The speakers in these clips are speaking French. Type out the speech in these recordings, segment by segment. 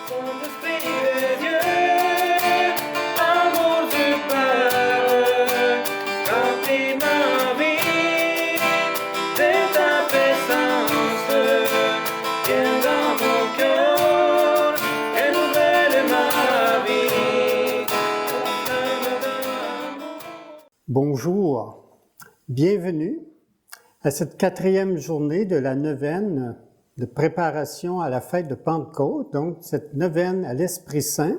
Saint-Esprit de Dieu, amour du Père, remplis ma vie de ta présence, viens dans mon cœur, renouvelle ma vie. Bonjour, bienvenue à cette 4e journée de la neuvaine de préparation à la fête de Pentecôte, donc cette neuvaine à l'Esprit Saint.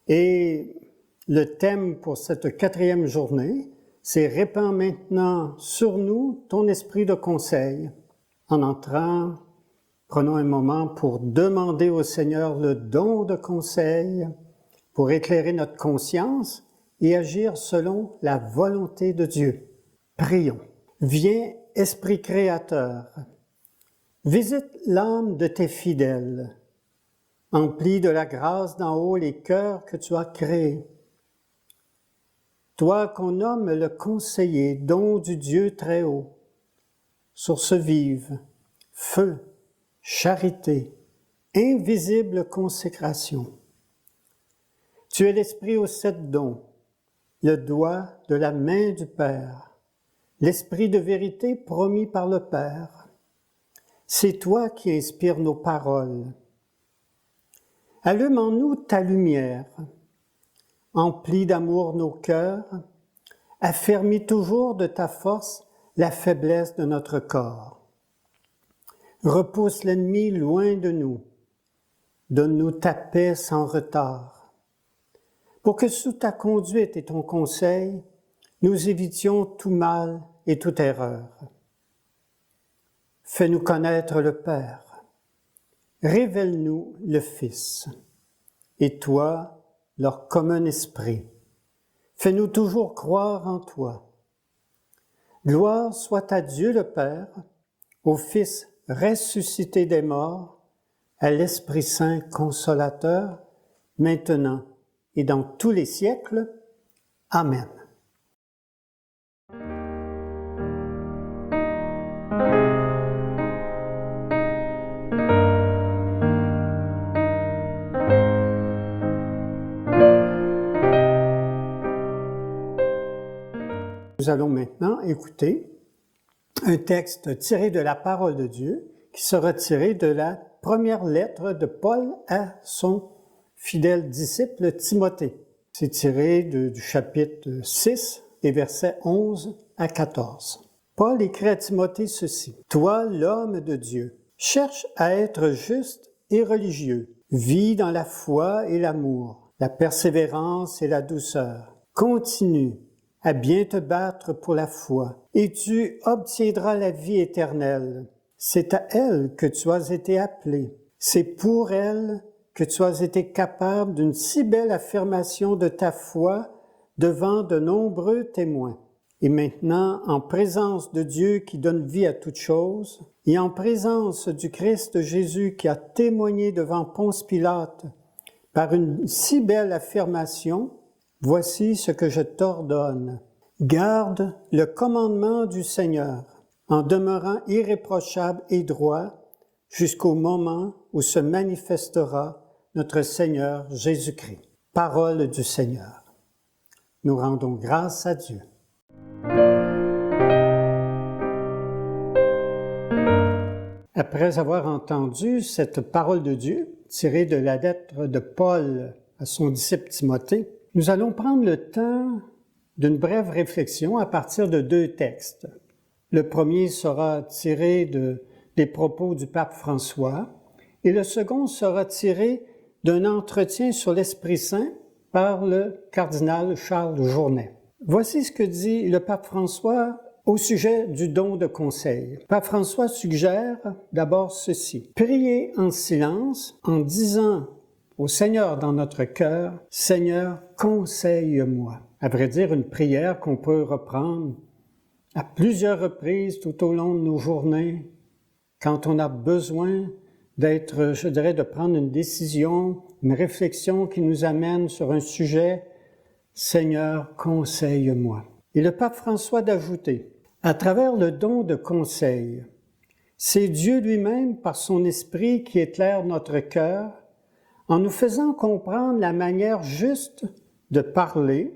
Et le thème pour cette 4e journée, c'est « Répands maintenant sur nous ton esprit de conseil ». En entrant, prenons un moment pour demander au Seigneur le don de conseil, pour éclairer notre conscience et agir selon la volonté de Dieu. Prions. Viens, Esprit créateur, visite l'âme de tes fidèles. Emplis de la grâce d'en haut les cœurs que tu as créés. Toi qu'on nomme le conseiller, don du Dieu très haut, source vive, feu, charité, invisible consécration. Tu es l'Esprit aux 7 dons, le doigt de la main du Père, l'Esprit de vérité promis par le Père. C'est toi qui inspires nos paroles. Allume en nous ta lumière, emplis d'amour nos cœurs, affermis toujours de ta force la faiblesse de notre corps. Repousse l'ennemi loin de nous, donne-nous ta paix sans retard, pour que sous ta conduite et ton conseil, nous évitions tout mal et toute erreur. Fais-nous connaître le Père, révèle-nous le Fils, et toi, leur commun esprit. Fais-nous toujours croire en toi. Gloire soit à Dieu le Père, au Fils ressuscité des morts, à l'Esprit Saint consolateur, maintenant et dans tous les siècles. Amen. Nous allons maintenant écouter un texte tiré de la parole de Dieu qui sera tiré de la première lettre de Paul à son fidèle disciple Timothée. C'est tiré du chapitre 6 et versets 11 à 14. Paul écrit à Timothée ceci. « Toi, l'homme de Dieu, cherche à être juste et religieux. Vis dans la foi et l'amour, la persévérance et la douceur. Continue à bien te battre pour la foi, et tu obtiendras la vie éternelle. C'est à elle que tu as été appelé. C'est pour elle que tu as été capable d'une si belle affirmation de ta foi devant de nombreux témoins. Et maintenant, en présence de Dieu qui donne vie à toutes choses, et en présence du Christ Jésus qui a témoigné devant Ponce Pilate par une si belle affirmation, voici ce que je t'ordonne. Garde le commandement du Seigneur en demeurant irréprochable et droit jusqu'au moment où se manifestera notre Seigneur Jésus-Christ. Parole du Seigneur. Nous rendons grâce à Dieu. Après avoir entendu cette parole de Dieu tirée de la lettre de Paul à son disciple Timothée, nous allons prendre le temps d'une brève réflexion à partir de 2 textes. Le premier sera tiré des propos du pape François et le second sera tiré d'un entretien sur l'Esprit Saint par le cardinal Charles Journet. Voici ce que dit le pape François au sujet du don de conseil. Pape François suggère d'abord ceci. Priez en silence en disant au Seigneur dans notre cœur, « Seigneur, conseille-moi ». À vrai dire, une prière qu'on peut reprendre à plusieurs reprises tout au long de nos journées, quand on a besoin d'être, je dirais, de prendre une décision, une réflexion qui nous amène sur un sujet, « Seigneur, conseille-moi ». Et le pape François d'ajouter, à travers le don de conseil, c'est Dieu lui-même, par son esprit, qui éclaire notre cœur en nous faisant comprendre la manière juste de parler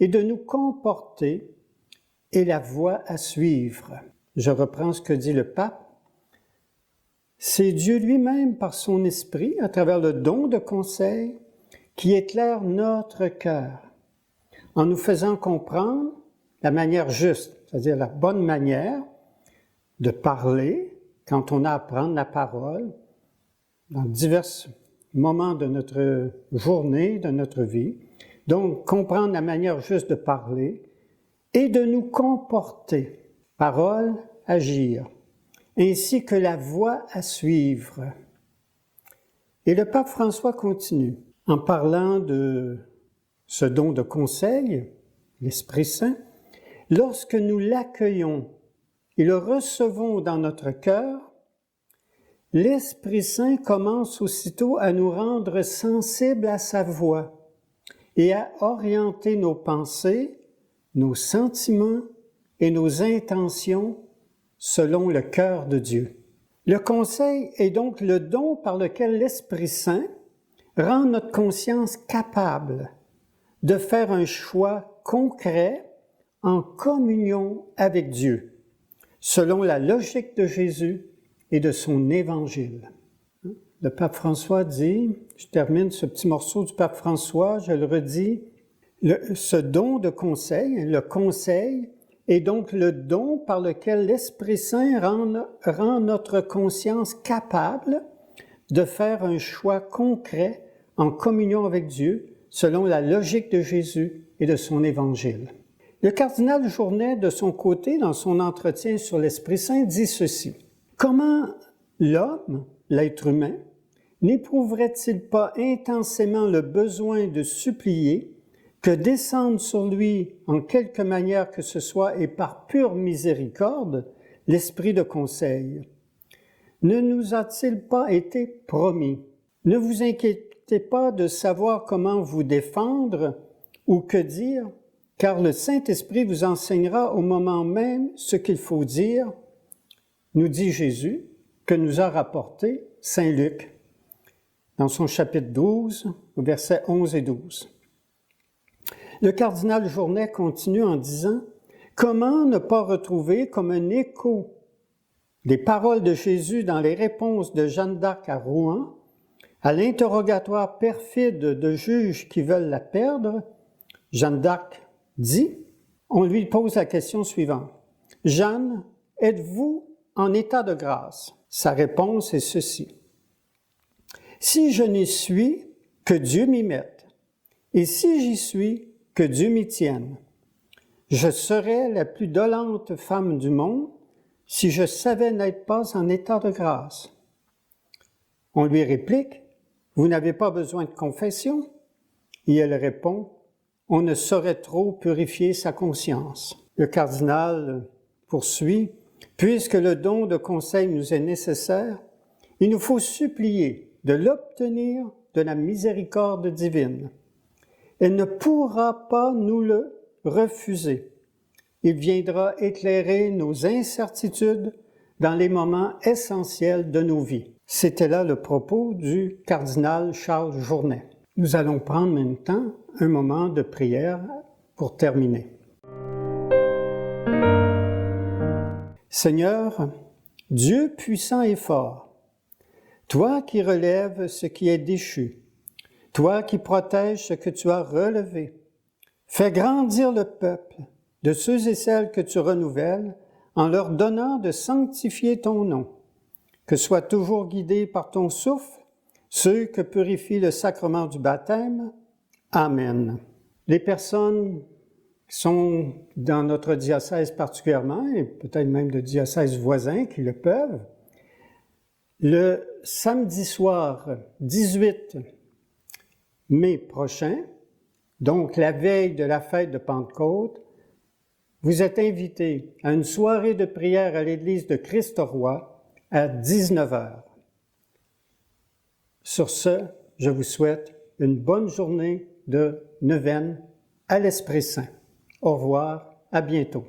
et de nous comporter et la voie à suivre. Je reprends ce que dit le pape. C'est Dieu lui-même, par son esprit, à travers le don de conseil, qui éclaire notre cœur, en nous faisant comprendre la manière juste, c'est-à-dire la bonne manière de parler quand on a à prendre la parole dans divers moments de notre journée, de notre vie. Donc, comprendre la manière juste de parler et de nous comporter, parole, agir, ainsi que la voie à suivre. Et le pape François continue en parlant de ce don de conseil, l'Esprit Saint. Lorsque nous l'accueillons et le recevons dans notre cœur, l'Esprit Saint commence aussitôt à nous rendre sensibles à sa voix et à orienter nos pensées, nos sentiments et nos intentions selon le cœur de Dieu. Le conseil est donc le don par lequel l'Esprit Saint rend notre conscience capable de faire un choix concret en communion avec Dieu, selon la logique de Jésus et de son évangile. Le pape François dit, je termine ce petit morceau du pape François, je le redis, ce don de conseil, le conseil, est donc le don par lequel l'Esprit Saint rend notre conscience capable de faire un choix concret en communion avec Dieu, selon la logique de Jésus et de son évangile. Le cardinal Journet, de son côté, dans son entretien sur l'Esprit Saint, dit ceci. Comment l'homme, l'être humain, n'éprouverait-il pas intensément le besoin de supplier que descende sur lui, en quelque manière que ce soit et par pure miséricorde, l'esprit de conseil? Ne nous a-t-il pas été promis? Ne vous inquiétez pas de savoir comment vous défendre ou que dire, car le Saint-Esprit vous enseignera au moment même ce qu'il faut dire, nous dit Jésus, que nous a rapporté Saint Luc, dans son chapitre 12, versets 11 et 12. Le cardinal Journet continue en disant « Comment ne pas retrouver comme un écho des paroles de Jésus dans les réponses de Jeanne d'Arc à Rouen, à l'interrogatoire perfide de juges qui veulent la perdre, Jeanne d'Arc dit, on lui pose la question suivante. « Jeanne, êtes-vous en état de grâce? » Sa réponse est ceci. « Si je n'y suis, que Dieu m'y mette, et si j'y suis, que Dieu m'y tienne. Je serais la plus dolente femme du monde si je savais n'être pas en état de grâce. » On lui réplique, « Vous n'avez pas besoin de confession? » Et elle répond, « On ne saurait trop purifier sa conscience. » Le cardinal poursuit, « Puisque le don de conseil nous est nécessaire, il nous faut supplier de l'obtenir de la miséricorde divine. Elle ne pourra pas nous le refuser. Il viendra éclairer nos incertitudes dans les moments essentiels de nos vies. » C'était là le propos du cardinal Charles Journet. Nous allons prendre maintenant un moment de prière pour terminer. Seigneur, Dieu puissant et fort, toi qui relèves ce qui est déchu, toi qui protèges ce que tu as relevé, fais grandir le peuple de ceux et celles que tu renouvelles en leur donnant de sanctifier ton nom, que soient toujours guidés par ton souffle ceux que purifie le sacrement du baptême. Amen. Les personnes qui sont dans notre diocèse particulièrement, et peut-être même de diocèses voisins qui le peuvent, le samedi soir 18 mai prochain, donc la veille de la fête de Pentecôte, vous êtes invités à une soirée de prière à l'église de Christ-Roi à 19h. Sur ce, je vous souhaite une bonne journée de neuvaine à l'Esprit Saint. Au revoir, à bientôt.